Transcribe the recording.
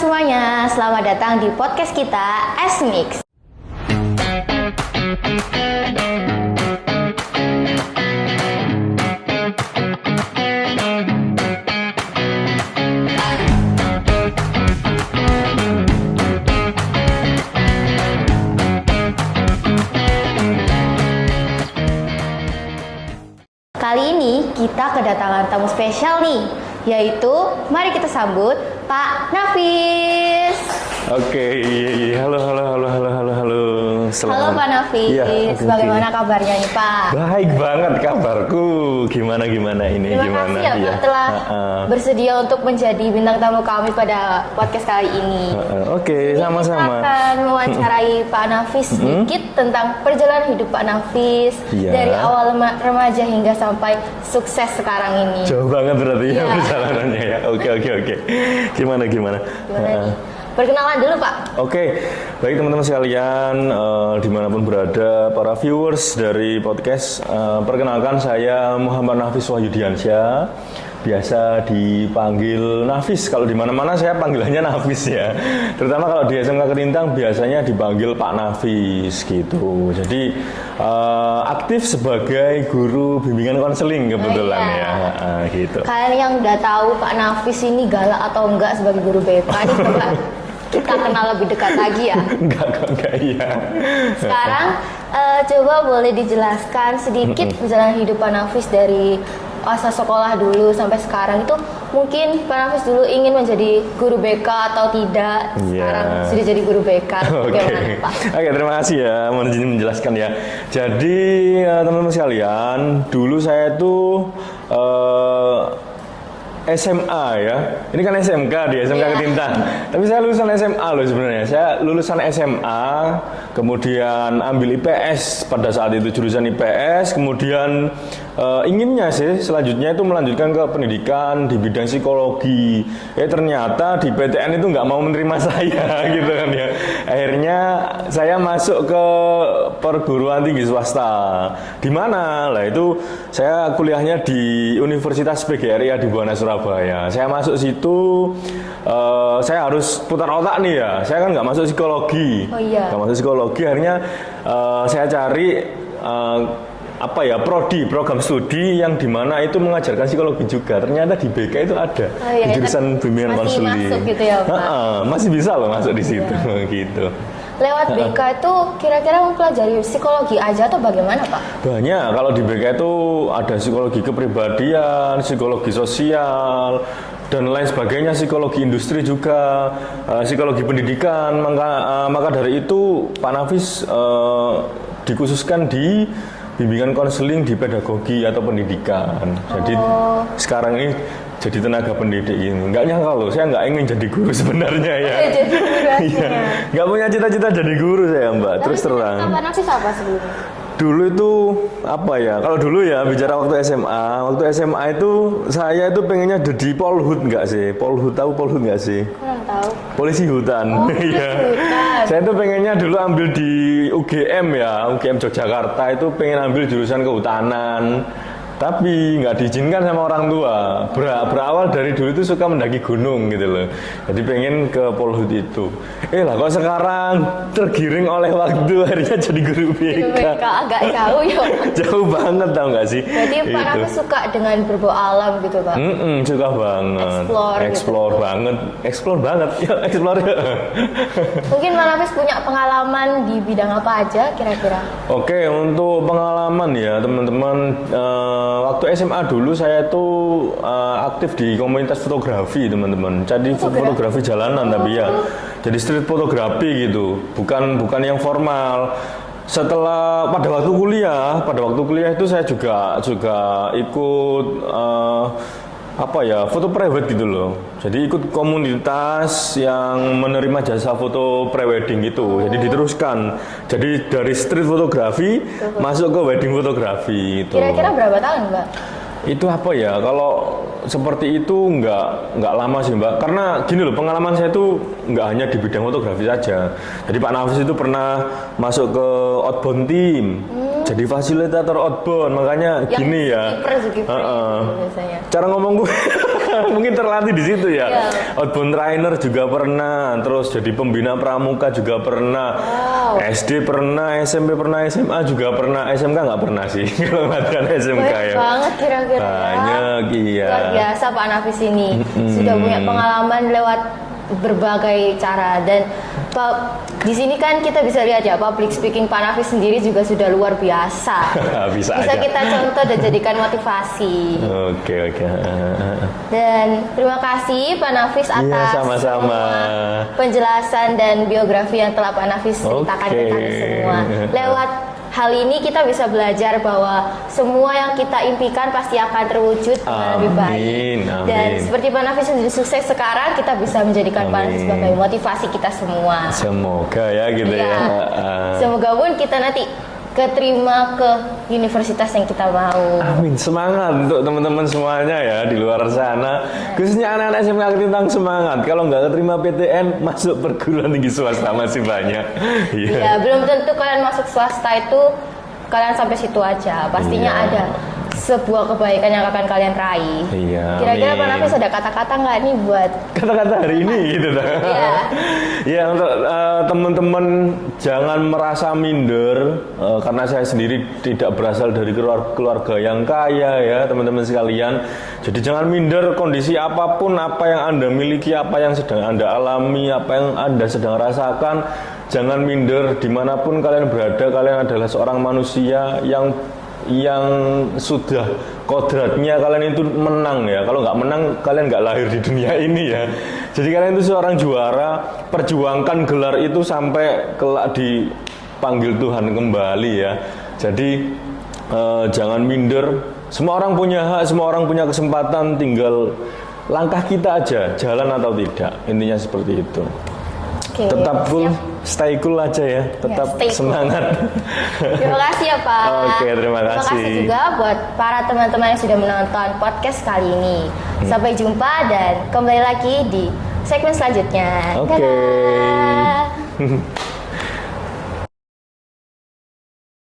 semuanya, selamat datang di podcast kita S-Mix. Kali ini kita kedatangan tamu spesial nih, yaitu mari kita sambut Pak Nafis. Oke, halo. Halo Pak Nafis, Ya, bagaimana kabarnya nih Pak? Baik banget kabarku. Gimana ini? Terima kasih ya Pak telah bersedia untuk menjadi bintang tamu kami pada podcast kali ini. Oke, sama-sama. Kita akan mewawancarai Pak Nafis sedikit tentang perjalanan hidup Pak Nafis dari awal remaja hingga sampai sukses sekarang ini. Jauh banget berarti ya perjalanannya ya. Oke. Gimana? Gimana nih? Perkenalan dulu Pak. Oke, baik teman-teman sekalian, dimanapun berada, para viewers dari podcast, perkenalkan saya Muhammad Nafis Wahyudiansyah, biasa dipanggil Nafis. Kalau di mana-mana saya panggilannya Nafis ya. Terutama kalau di SMK Ketintang biasanya dipanggil Pak Nafis gitu. Jadi aktif sebagai guru bimbingan konseling kebetulan gitu. Kalian yang udah tahu Pak Nafis ini galak atau enggak sebagai guru BK nih coba kita kenal lebih dekat lagi ya. Enggak iya. Sekarang coba boleh dijelaskan sedikit perjalanan hidup Pak Nafis dari masa sekolah dulu sampai sekarang itu, mungkin Pak Nafis dulu ingin menjadi guru BK atau tidak, sekarang sudah jadi guru BK. Bagaimana Pak? Oke, terima kasih ya menjelaskan ya. Jadi teman-teman sekalian, dulu saya tuh SMA ya. Ini kan SMK di SMK Ketintang. Tapi saya lulusan SMA loh sebenarnya. Saya lulusan SMA, kemudian ambil IPS pada saat itu, jurusan IPS, kemudian inginnya sih selanjutnya itu melanjutkan ke pendidikan di bidang psikologi. Ternyata di PTN itu nggak mau menerima saya gitu kan ya. Akhirnya saya masuk ke perguruan tinggi swasta. Di mana? Lah itu saya kuliahnya di Universitas PGRI di Buana Surabaya. Saya masuk situ, saya harus putar otak nih ya. Saya kan nggak masuk psikologi, nggak masuk psikologi. Akhirnya saya cari prodi, program studi yang dimana itu mengajarkan psikologi juga. Ternyata di BK itu ada di jurusan bimbingan konseling. Masih masuk gitu ya Pak? Masih bisa loh masuk di situ gitu. Lewat BK itu kira-kira mempelajari psikologi aja atau bagaimana Pak? Banyak, kalau di BK itu ada psikologi kepribadian, psikologi sosial, dan lain sebagainya, psikologi industri juga, psikologi pendidikan. Maka dari itu Pak Nafis dikhususkan di bimbingan konseling di pedagogi atau pendidikan. Jadi sekarang ini jadi tenaga pendidik ini. Nggak nyangka loh, saya nggak ingin jadi guru sebenarnya ya. Iya, nggak punya cita-cita jadi guru saya Mbak. Terus terang. Pak Nafis apa sebelumnya? Dulu itu kalau dulu ya bicara waktu SMA itu saya itu pengennya jadi polhut nggak sih? Tahu polhut nggak sih? Kurang tahu. Polisi hutan. Iya. Saya itu pengennya dulu ambil di UGM ya, UGM Yogyakarta itu pengen ambil jurusan kehutanan. Tapi nggak diizinkan sama orang tua. Berawal dari dulu itu suka mendaki gunung gitu loh. Jadi pengen ke polhut itu. Lah kok sekarang tergiring oleh waktu akhirnya jadi guru BK. Agak jauh ya. Jauh banget tau nggak sih? Jadi Pak Nafis suka dengan berbau alam gitu Pak? Suka banget. Explore banget. Mungkin Pak Nafis punya pengalaman di bidang apa aja kira-kira? Oke, untuk pengalaman ya teman-teman. Waktu SMA dulu saya tuh aktif di komunitas fotografi teman-teman. Jadi fotografi jalanan tapi ya. Jadi street fotografi gitu. Bukan yang formal. Setelah pada waktu kuliah itu saya juga ikut foto private gitu loh. Jadi ikut komunitas yang menerima jasa foto prewedding gitu. Jadi diteruskan. Jadi dari street fotografi masuk ke wedding fotografi gitu. Kira-kira berapa tahun, Mbak? Itu kalau seperti itu nggak lama sih Mbak. Karena gini loh, pengalaman saya tuh nggak hanya di bidang fotografi saja. Jadi Pak Nafis itu pernah masuk ke outbound team. Jadi fasilitator outbound, makanya yang gini ya. Biasanya. Cara ngomong gue Mungkin terlatih di situ ya. Iya. Outbound trainer juga pernah, terus jadi pembina pramuka juga pernah. Wow. SD pernah, SMP pernah, SMA juga pernah, SMK nggak pernah sih. Kalau mengatakan SMK Banyak ya. banget kira-kira. Banyak, iya. Luar biasa Pak Nafis ini. Sudah punya pengalaman lewat berbagai cara dan di sini kan kita bisa lihat ya public speaking Pak Nafis sendiri juga sudah luar biasa. Bisa Bisa aja. kita contoh dan jadikan motivasi. Oke. Dan terima kasih Pak Nafis Iya, atas sama-sama. semua penjelasan dan biografi yang telah Pak Nafis ceritakan ke Oke. kami semua. Lewat hal ini kita bisa belajar bahwa semua yang kita impikan pasti akan terwujud dengan lebih baik. Amin. Dan seperti Pak Nafis sendiri sukses sekarang, kita bisa menjadikan Pak Nafis Amin. sebagai motivasi kita semua. Semoga ya gitu Iya. ya. Semoga pun kita nanti keterima ke universitas yang kita mau. Amin, semangat untuk teman-teman semuanya ya di luar sana. Khususnya anak-anak SMK Ketintang semangat. Kalau nggak keterima PTN, masuk perguruan tinggi swasta masih banyak. Iya. Ya, belum tentu kalian masuk swasta itu kalian sampai situ aja. Pastinya Iya. ada sebuah kebaikan yang akan kalian raih. Iya, Kira-kira Pak amin. Nafis ada kata-kata nggak nih buat Kata-kata hari ini gitu dah. Iya. Ya untuk teman-teman jangan merasa minder karena saya sendiri tidak berasal dari keluarga yang kaya ya teman-teman sekalian. Jadi jangan minder kondisi apapun, apa yang Anda miliki, apa yang sedang Anda alami, apa yang Anda sedang rasakan. Jangan minder dimanapun kalian berada, kalian adalah seorang manusia yang sudah kodratnya kalian itu menang ya. Kalau nggak menang kalian nggak lahir di dunia ini ya. Jadi kalian itu seorang juara, perjuangkan gelar itu sampai kelak dipanggil Tuhan kembali ya. Jadi jangan minder. Semua orang punya hak, semua orang punya kesempatan, tinggal langkah kita aja jalan atau tidak. Intinya seperti itu. Oke, Tetap cool, siap. stay cool aja ya. Tetap stay cool. semangat. Terima kasih ya Pak. Oke, terima Terima kasih kasih. juga buat para teman-teman yang sudah menonton podcast kali ini. Sampai jumpa dan kembali lagi di segmen selanjutnya. Oke. Dadah.